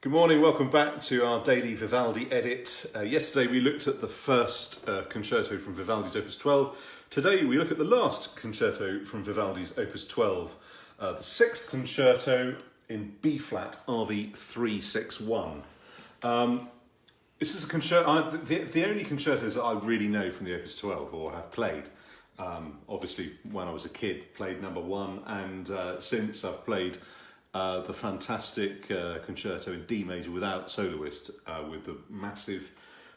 Good morning, welcome back to our daily Vivaldi edit. Yesterday we looked at the first concerto from Vivaldi's Opus 12. Today we look at the last concerto from Vivaldi's Opus 12, the sixth concerto in B-flat RV 361. This is a concerto, the only concertos that I really know from the Opus 12 or have played. Obviously when I was a kid played number one, and since I've played the fantastic concerto in D major without soloist, with the massive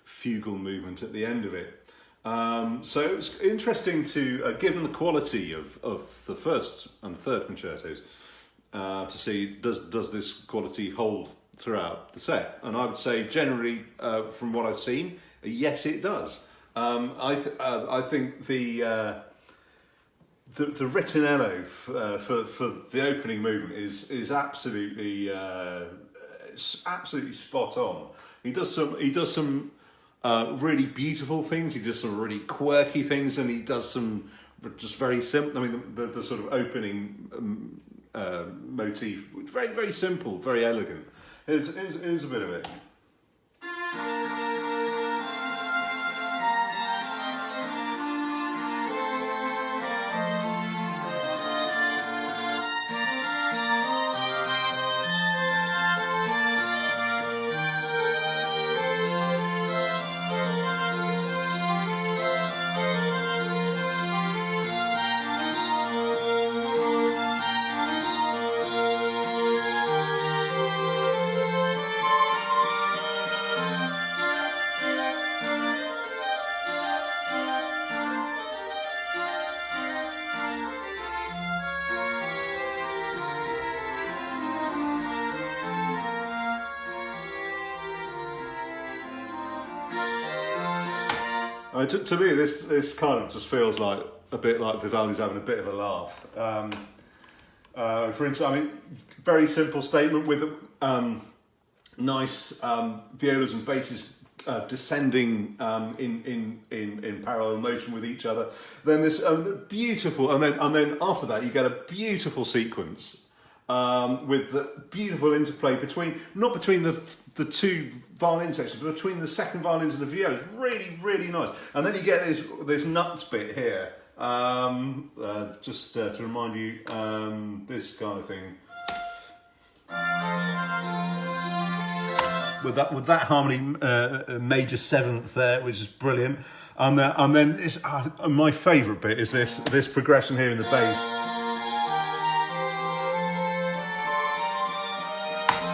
fugal movement at the end of it. So it's interesting to, given the quality of the first and third concertos, to see does this quality hold throughout the set. And I would say generally, from what I've seen, yes it does. I think the ritornello for the opening movement is absolutely spot on. He does some really beautiful things. He does some really quirky things, and he does some just very simple. I mean, the sort of opening motif, very very simple, very elegant. Here's a bit of it. To me, this kind of just feels like a bit like Vivaldi's having a bit of a laugh. For instance, I mean, very simple statement with nice violas and basses descending in parallel motion with each other. Then this beautiful, and then after that you get a beautiful sequence with the beautiful interplay not between the two violin sections, but between the second violins and the violas. Really, really nice. And then you get this nuts bit here. Just to remind you, this kind of thing. With that harmony, major seventh there, which is brilliant. And then it's, my favourite bit is this progression here in the bass.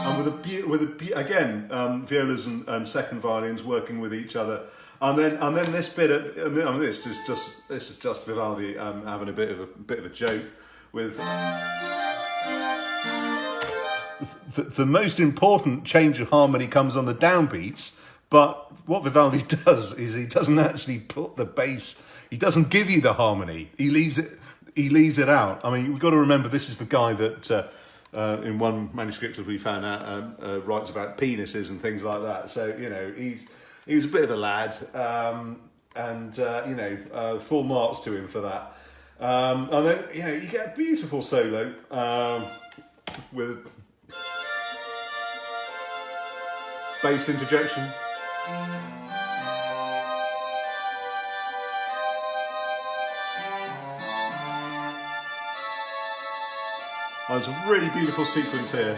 And again, violas and second violins working with each other, and then this bit. This is just Vivaldi having a bit of a joke with the most important change of harmony comes on the downbeats. But what Vivaldi does is he doesn't actually put the bass. He doesn't give you the harmony. He leaves it out. I mean, we've got to remember this is the guy that. In one manuscript that we found out, writes about penises and things like that. So, you know, he was a bit of a lad, and full marks to him for that. And then, you know, you get a beautiful solo with bass interjection. There's a really beautiful sequence here.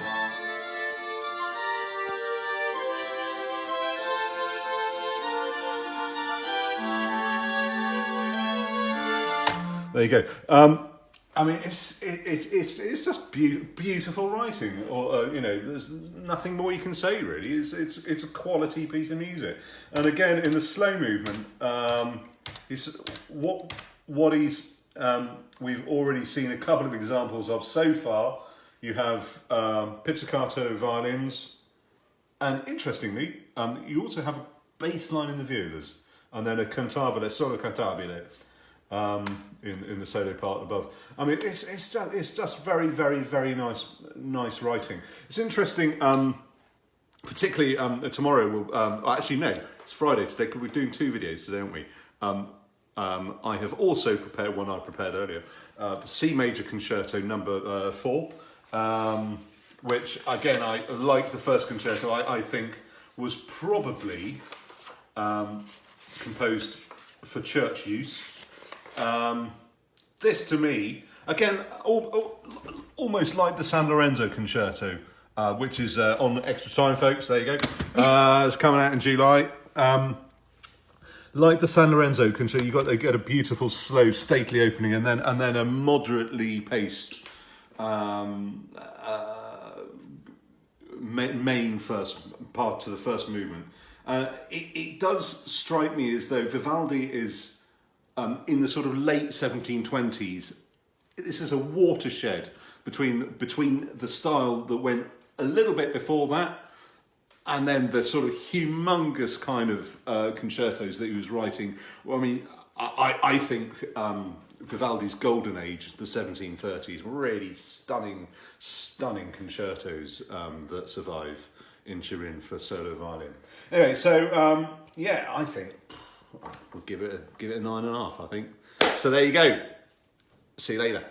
There you go. I mean, it's just beautiful writing, or you know, there's nothing more you can say really. It's a quality piece of music. And again, in the slow movement, we've already seen a couple of examples of so far. You have pizzicato violins, and interestingly, you also have a bass line in the violas, and then a cantabile, solo cantabile, in the solo part above. I mean, it's just very, very, very nice writing. It's interesting. Particularly tomorrow. We'll actually no, it's Friday today. We're doing two videos today, aren't we? I have also prepared one I prepared earlier, the C major concerto number 4, which again, I like the first concerto. I think was probably composed for church use. This to me, again, almost like the San Lorenzo Concerto, which is on Extra Time, folks. There you go. It's coming out in July. Like the San Lorenzo Concerto, you get a beautiful, slow, stately opening, and then a moderately paced main first part to the first movement. It does strike me as though Vivaldi is in the sort of late 1720s. This is a watershed between the style that went a little bit before that, and then the sort of humongous kind of concertos that he was writing. Well, I mean, I think Vivaldi's golden age, the 1730s, really stunning concertos that survive in Turin for solo violin. Anyway, so yeah, I think we'll give it a 9.5. I think. So there you go. See you later.